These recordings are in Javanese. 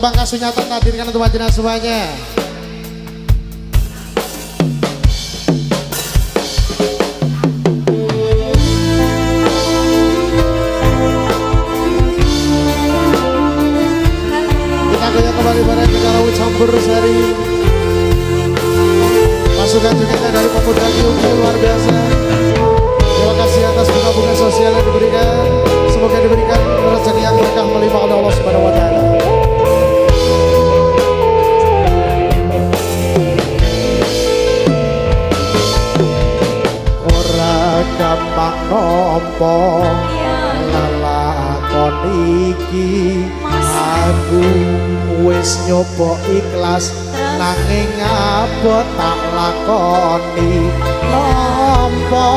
Bangga Sunyatan hadirkan untuk wajina semuanya. Kita goyang kembali pada negara campur sari. Pasukan juga dari pemuda Kiuki luar biasa. Terima kasih atas bunga-bunga sosial yang diberikan. Semoga diberikan rezeki yang berkah melimpah oleh Allah Subhanahu wa taala. Gampang nompo lelakon iki aku wis nyoba ikhlas nanging abot tak lakoni nompo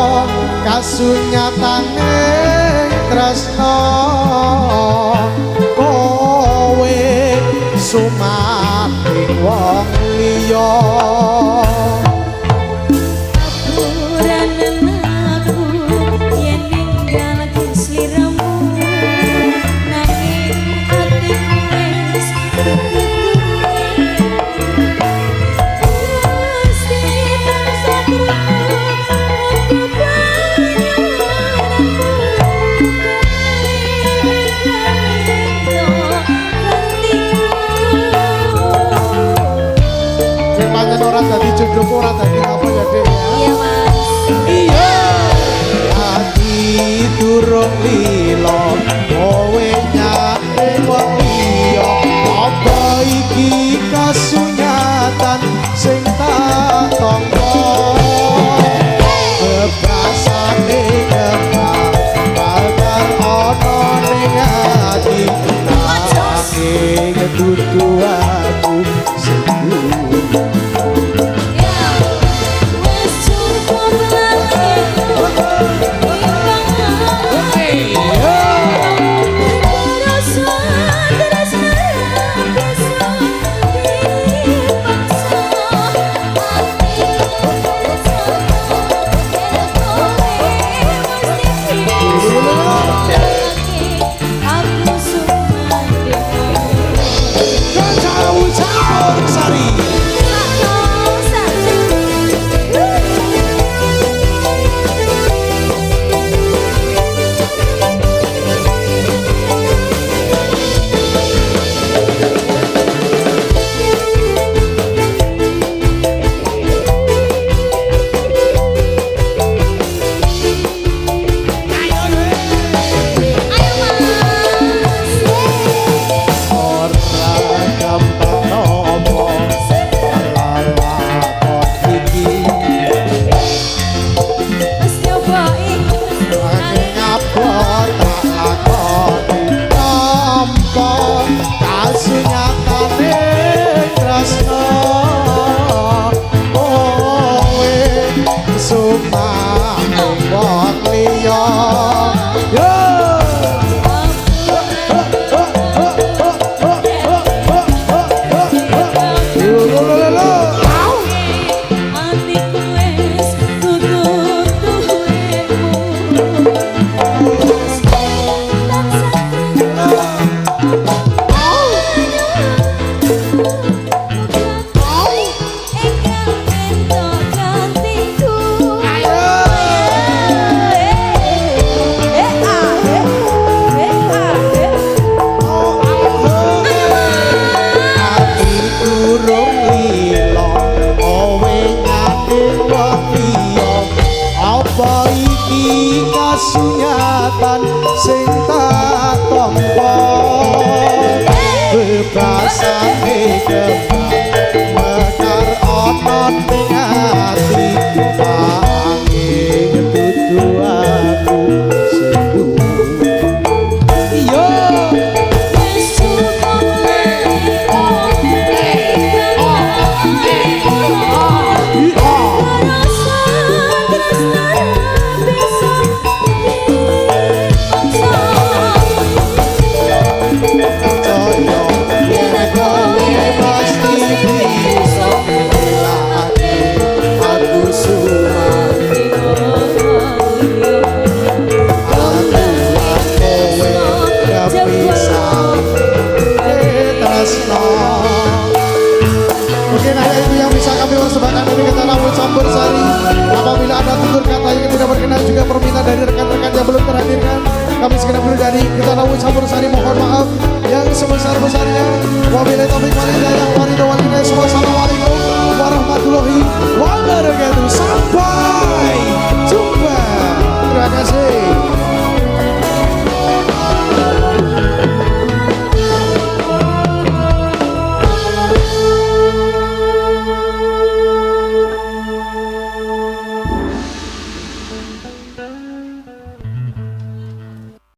kasunyatane tresno kowe sumating wong liya. Orang tadi jodoh orang tadi apa ya dek? Iya mas. Iya. Hati durung lilo, kowe nyate wong liya. Apa iki kasunyatan sing tak tampa? Bebrasane kembang, bakal ana ning ati. Nanging dudu aku sendiri. Kasunyatan sing tak tampa bebasane kembang mekar ana ning ati nanging dudu aku sendiri. Iya wis cukup pasti terhadirkan. Kami segenap pribadi kita tahu campur sari mohon maaf yang sebesar-besarnya. Wabillahi taufiq wal hidayah. Wassalamualaikum warahmatullahi wabarakatuh.